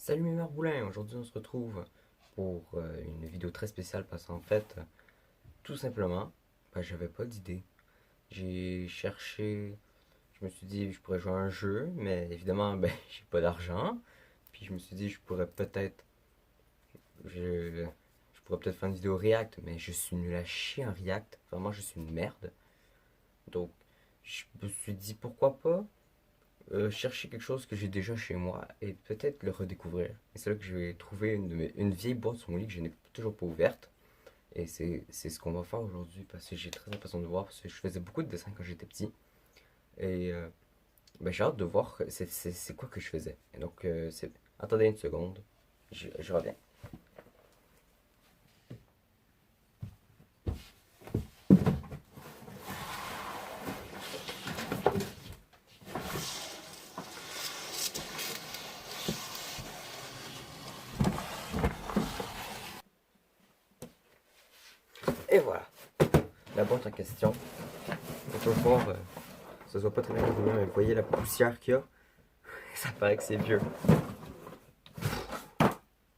Salut mes Boulin, aujourd'hui on se retrouve pour une vidéo très spéciale parce qu'en fait, tout simplement, j'avais pas d'idée. J'ai cherché, je me suis dit je pourrais jouer à un jeu, mais évidemment j'ai pas d'argent. Puis je me suis dit je pourrais peut-être faire une vidéo React, mais je suis nul à chier en React, vraiment je suis une merde. Donc je me suis dit pourquoi pas chercher quelque chose que j'ai déjà chez moi et peut-être le redécouvrir. Et c'est là que je vais trouver une vieille boîte sur mon lit que je n'ai toujours pas ouverte. Et c'est ce qu'on va faire aujourd'hui parce que j'ai très l'impression de voir. Parce que je faisais beaucoup de dessins quand j'étais petit. Et j'ai hâte de voir c'est quoi que je faisais. Et donc, attendez une seconde. Je reviens. Et voilà, la boîte en question. On peut voir, ça se voit pas très bien, mais vous voyez la poussière qu'il y a. Ça paraît que c'est vieux.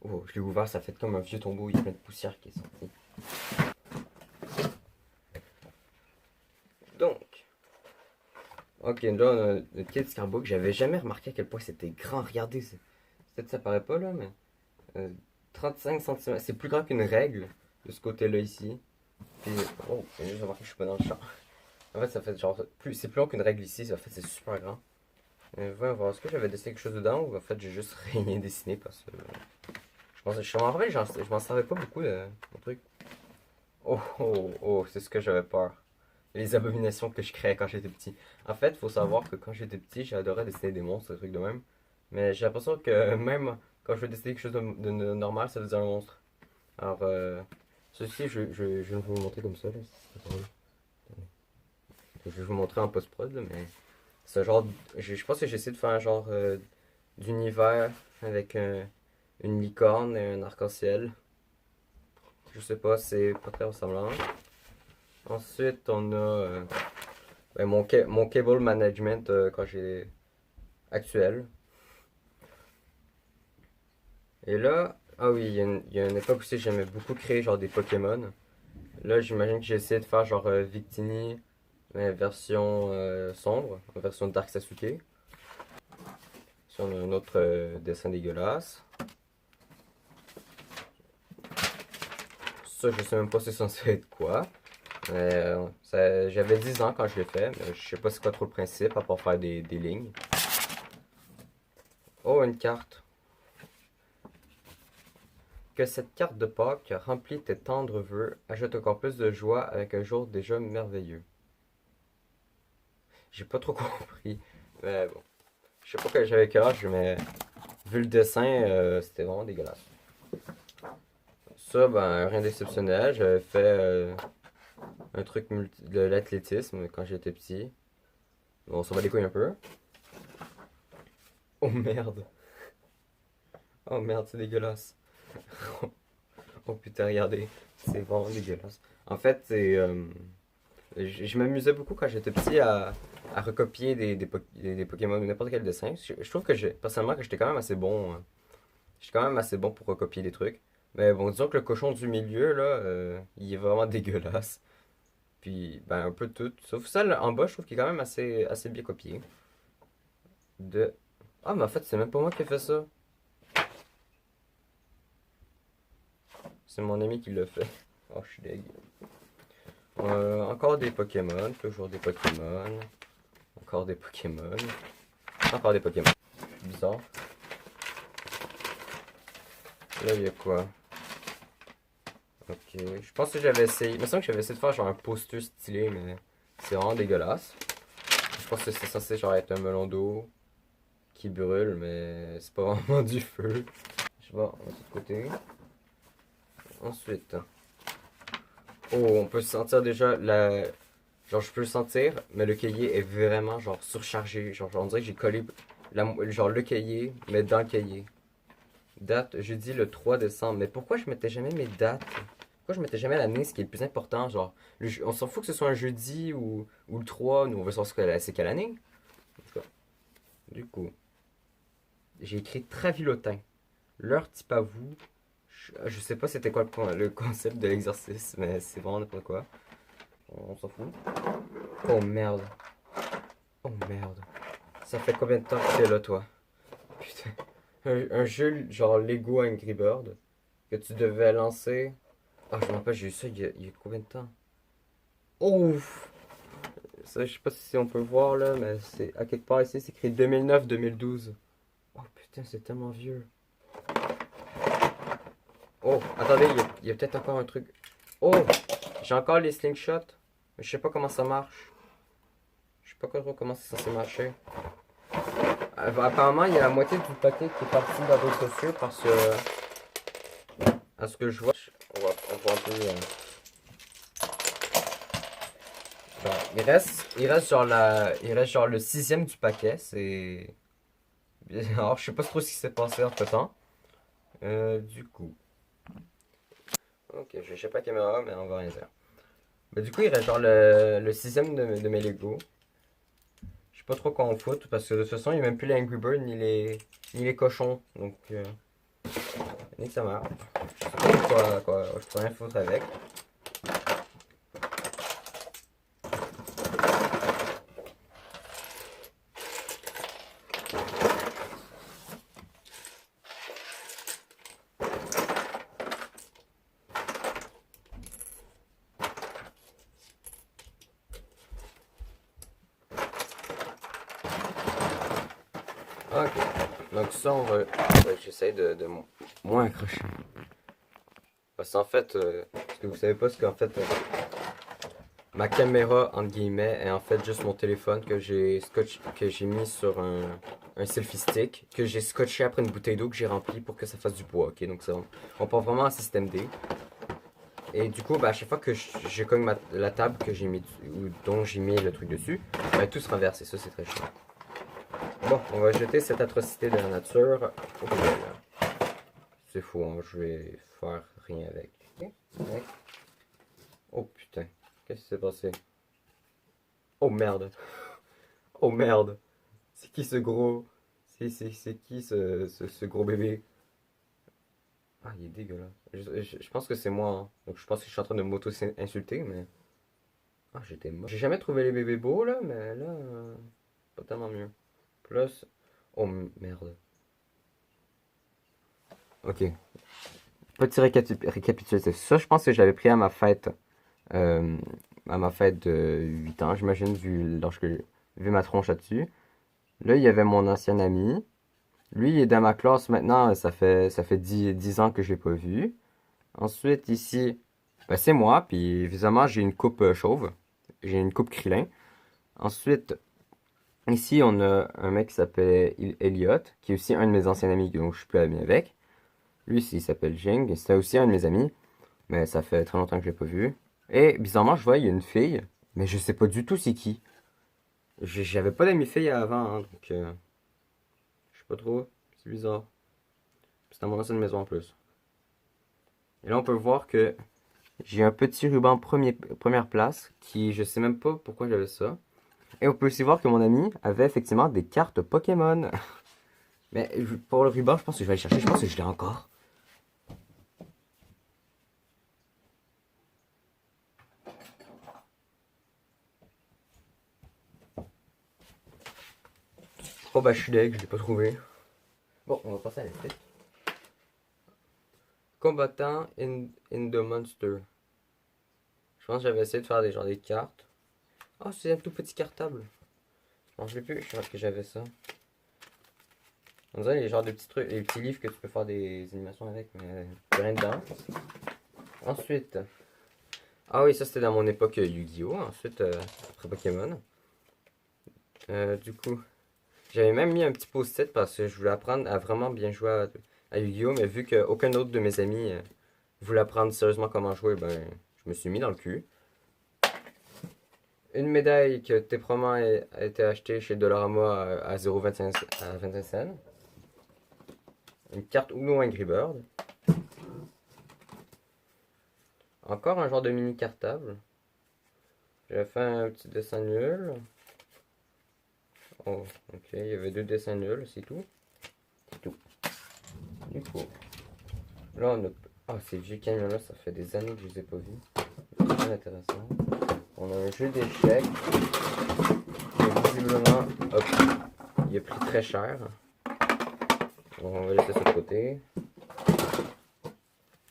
Oh, je l'ai ouvert, ça fait comme un vieux tombeau, il y a plein de poussière qui est sortie. Donc, ok, là on a le quai d'escargot. J'avais jamais remarqué à quel point c'était grand. Regardez, peut-être ça paraît pas là, mais 35 cm, c'est plus grand qu'une règle de ce côté-là ici. Puis, oh, j'ai remarqué que je suis pas dans le champ. En fait, ça fait genre, c'est plus long qu'une règle ici, en fait c'est super grand. Voyons voir, est-ce que j'avais dessiné quelque chose dedans ou en fait j'ai juste rien dessiné parce que en vrai, je m'en savais pas beaucoup de mon truc. Oh, oh, oh, c'est ce que j'avais peur. Les abominations que je créais quand j'étais petit. En fait, faut savoir que quand j'étais petit, j'adorais dessiner des monstres, des trucs de même. Mais j'ai l'impression que même quand je veux dessiner quelque chose de normal, ça devient un monstre. Alors, ceci, je vais vous le montrer comme ça. Là, c'est drôle. Je vais vous montrer en post-prod, là, mais c'est genre. Je pense que j'ai essayé de faire un genre d'univers avec une licorne et un arc-en-ciel. Je sais pas, c'est pas très ressemblant. Ensuite, on a mon cable management quand j'ai actuel. Et là, ah oui, il y a une époque aussi j'aimais beaucoup créer genre des Pokémon. Là, j'imagine que j'ai essayé de faire genre Victini, mais version sombre, version Dark Sasuke. Si on a un autre dessin dégueulasse. Ça, je sais même pas c'est censé être quoi. J'avais 10 ans quand je l'ai fait, mais je sais pas c'est quoi trop le principe, à part faire des lignes. Oh, une carte. Que cette carte de Pâques remplit tes tendres vœux, ajoute encore plus de joie avec un jour déjà merveilleux. J'ai pas trop compris, mais bon. Je sais pas que j'avais quel âge, mais vu le dessin, c'était vraiment dégueulasse. Ça, rien d'exceptionnel. J'avais fait un truc de l'athlétisme quand j'étais petit. Bon, on s'en va les couilles un peu. Oh merde. Oh merde, c'est dégueulasse. Oh putain, regardez. C'est vraiment dégueulasse. En fait, je m'amusais beaucoup quand j'étais petit à recopier des Pokémon ou n'importe quel dessin. Je trouve que personnellement que j'étais quand même assez bon. J'étais quand même assez bon pour recopier des trucs. Mais bon, disons que le cochon du milieu, là, il est vraiment dégueulasse. Puis, un peu tout. Sauf ça, là, en bas, je trouve qu'il est quand même assez bien copié. De... Ah, mais en fait, c'est même pas moi qui ai fait ça. C'est mon ami qui l'a fait. Oh, je suis dégueu. Encore des Pokémon, toujours des Pokémon. Encore des Pokémon. Encore des Pokémon. Bizarre. Là, il y a quoi? Ok. Je pense que j'avais essayé. Il me semble que j'avais essayé de faire genre un poster stylé, mais c'est vraiment dégueulasse. Je pense que c'est censé genre être un melon d'eau qui brûle, mais c'est pas vraiment du feu. Je sais pas, on va de côté. Ensuite. Oh, on peut sentir déjà la. Genre, je peux le sentir, mais le cahier est vraiment genre surchargé. Genre, on dirait que j'ai collé genre le cahier, mais dans le cahier. Date, jeudi le 3 décembre. Mais pourquoi je mettais jamais mes dates? Pourquoi je mettais jamais l'année, ce qui est le plus important? Genre, on s'en fout que ce soit un jeudi ou le 3, nous on veut savoir c'est quelle année. En tout cas, du coup, j'ai écrit Travilotin. leur type à vous. Je sais pas c'était quoi le concept de l'exercice, mais c'est vraiment n'importe quoi. On s'en fout. Oh merde. Oh merde. Ça fait combien de temps que t'es là, toi? Putain. Un jeu genre Lego Angry Bird que tu devais lancer. Ah, je me rappelle, j'ai eu ça il y a combien de temps? Ouf! Ça, je sais pas si on peut voir là, mais c'est à quelque part ici, c'est écrit 2009-2012. Oh putain, c'est tellement vieux. Oh, attendez, il y a peut-être encore un truc. Oh, j'ai encore les slingshots, mais je sais pas comment ça marche. Je sais pas trop comment c'est censé marcher. Apparemment, il y a la moitié du paquet qui est parti dans d'autres sociaux parce que, à ce que je vois, on voit un peu. Genre, il reste genre le sixième du paquet. C'est. Alors, je sais pas trop ce qui s'est passé entre temps. Du coup. Ok, je sais pas la caméra, mais on va rien faire. Mais du coup, il reste genre le sixième de mes Lego. Je sais pas trop quoi en foutre parce que de toute façon, il n'y a même plus les Angry Birds ni les cochons. Donc, ni que ça marche. Je sais pas quoi, je peux rien foutre avec. Ok. Donc, ça, on va. Ouais, j'essaie de moins accrocher. Parce qu'en fait, ce que vous savez pas, c'est qu'en fait, ma caméra, entre guillemets, est en fait juste mon téléphone que j'ai mis sur un selfie stick, que j'ai scotché après une bouteille d'eau que j'ai remplie pour que ça fasse du poids, ok? Donc ça, on part vraiment en système D. Et du coup, bah, à chaque fois que je cogne la table que j'ai mis, ou dont j'ai mis le truc dessus, bah, tout se renverse et ça, c'est très chiant. Bon, on va jeter cette atrocité de la nature au poubelle. C'est fou, hein, je vais faire rien avec. Ok? Ouais. Oh putain, qu'est-ce qui s'est passé? Oh merde. Oh merde. C'est qui ce gros. C'est qui ce gros bébé? Ah, il est dégueulasse. Je pense que c'est moi, hein. Donc je pense que je suis en train de m'auto-insulter, mais. Ah, j'étais mort. J'ai jamais trouvé les bébés beaux, là, mais là. Pas tellement mieux. Plus. Oh merde. Ok. Petit récapitulatif. Ça, je pense que je l'avais pris euh, à ma fête de 8 ans, j'imagine, vu ma tronche là-dessus. Là, il y avait mon ancien ami. Lui, il est dans ma classe maintenant, ça fait 10 ans que je l'ai pas vu. Ensuite, ici, ben, c'est moi, puis évidemment, j'ai une coupe chauve. J'ai une coupe Krillin. Ensuite, ici, on a un mec qui s'appelle Elliot, qui est aussi un de mes anciens amis, donc je suis plus ami avec. Lui, il s'appelle Jing, et c'est aussi un de mes amis, mais ça fait très longtemps que je l'ai pas vu. Et bizarrement, je vois, il y a une fille, mais je sais pas du tout c'est qui. J'avais pas d'amis filles avant, hein, donc je sais pas trop, c'est bizarre. C'est dans mon ancienne maison en plus. Et là, on peut voir que j'ai un petit ruban première place qui, je sais même pas pourquoi j'avais ça. Et on peut aussi voir que mon ami avait effectivement des cartes Pokémon. Mais pour le ruban, je pense que je vais aller chercher. Je pense que je l'ai encore. Oh bah je suis deg, je l'ai pas trouvé. Bon, on va passer à la suite. Combattant in the monster. Je pense que j'avais essayé de faire des cartes. Oh, c'est un tout petit cartable. Non, je l'ai plus, je pense que j'avais ça. On dirait les genres de petits trucs, les petits livres que tu peux faire des animations avec, mais rien dedans. Ensuite, ah oui, ça c'était dans mon époque Yu-Gi-Oh! Ensuite, après Pokémon. Du coup, j'avais même mis un petit post-it parce que je voulais apprendre à vraiment bien jouer à Yu-Gi-Oh! Mais vu qu'aucun autre de mes amis voulait apprendre sérieusement comment jouer, ben, je me suis mis dans le cul. Une médaille qui a a été achetée chez Dollarama à 0,25 à 25 cents. Une carte Uno Angry Bird. Encore un genre de mini cartable. J'avais fait un petit dessin nul. Oh, ok, il y avait deux dessins nuls, c'est tout. C'est tout. Du coup, Là, on a... Ah, ces vieux camions-là, ça fait des années que je les ai pas vus. C'est très intéressant. On a un jeu d'échecs. Et visiblement, hop, il a pris très cher. On va laisser ça de côté.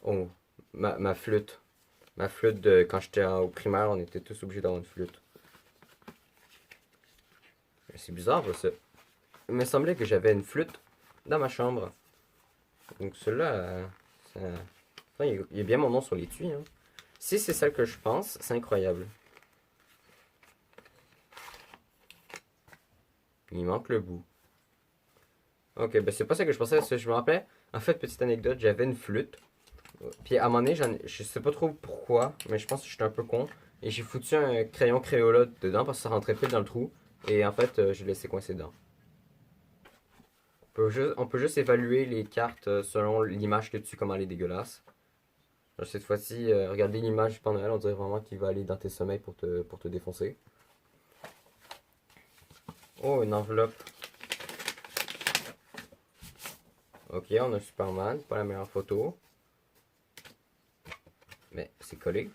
Oh, ma flûte. Ma flûte de quand j'étais au primaire, on était tous obligés d'avoir une flûte. C'est bizarre ça. Il me semblait que j'avais une flûte dans ma chambre. Donc celle-là, enfin, il y a bien mon nom sur l'étui. Hein. Si c'est celle que je pense, c'est incroyable. Il manque le bout. Ok, ben c'est pas ça que je pensais. Je me rappelais. En fait, petite anecdote, j'avais une flûte. Puis à un moment donné, je sais pas trop pourquoi, mais je pense que j'étais un peu con. Et j'ai foutu un crayon Crayola dedans parce que ça rentrait pile dans le trou. Et en fait, je l'ai laissé coincé dedans. On peut juste évaluer les cartes selon l'image que tu comment elle est dégueulasse. Cette fois-ci, regarder l'image du Père Noël, on dirait vraiment qu'il va aller dans tes sommeils pour te défoncer. Oh, une enveloppe. Ok, on a Superman, pas la meilleure photo. Mais c'est collé.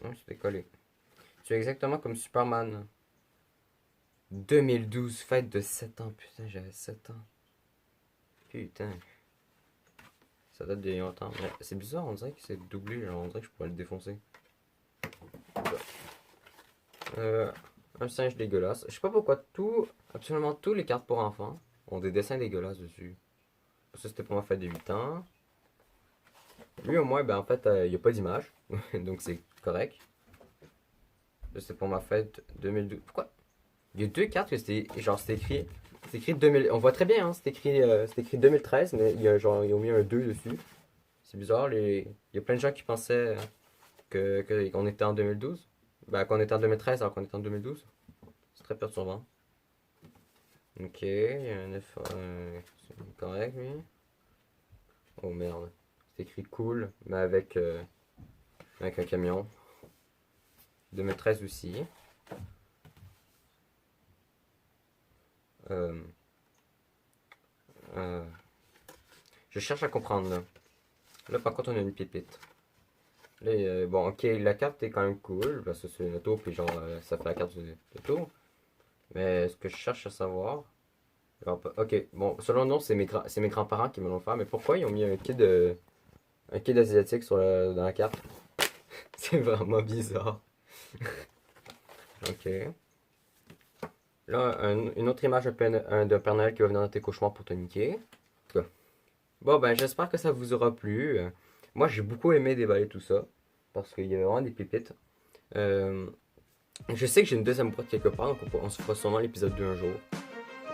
Non, c'était collé. Tu es exactement comme Superman. 2012, fête de 7 ans. Putain, j'avais 7 ans. Putain. Ça date de longtemps. Mais c'est bizarre, on dirait que c'est doublé. Genre, on dirait que je pourrais le défoncer. Un singe dégueulasse. Je sais pas pourquoi absolument tous les cartes pour enfants ont des dessins dégueulasses dessus. Ça, c'était pour ma fête de 8 ans. Lui, au moins, ben en fait, il n'y a pas d'image. Donc, c'est correct. Là, c'est pour ma fête 2012. Pourquoi? Il y a deux cartes que c'est écrit 2000. On voit très bien, hein, c'est écrit 2013, mais il y a genre, ils ont mis un 2 dessus. C'est bizarre, il y a plein de gens qui pensaient qu'on était en 2012. Ben, qu'on était en 2013 alors qu'on était en 2012. C'est très perturbant. Ok, il y a un F. C'est correct, lui. Oh merde. C'est écrit cool, mais avec un camion. 2013 aussi. Euh, euh, je cherche à comprendre là. Là par contre on a une pépite. Là, bon ok la carte est quand même cool parce que c'est une auto puis genre ça fait la carte de l'auto. Mais ce que je cherche à savoir. Genre, ok bon selon nous c'est mes grands-parents qui me l'ont fait mais pourquoi ils ont mis un kid asiatique dans la carte? C'est vraiment bizarre. Ok. Là, une autre image d'un Père Noël qui va venir dans tes cauchemars pour te niquer. Bon, ben, j'espère que ça vous aura plu. Moi, j'ai beaucoup aimé déballer tout ça. Parce qu'il y avait vraiment des pépites. Euh, je sais que j'ai une deuxième boîte quelque part. Donc, on se fera sûrement l'épisode 2 un jour.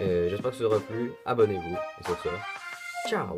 J'espère que ça vous aura plu. Abonnez-vous. Et sur ça, ciao!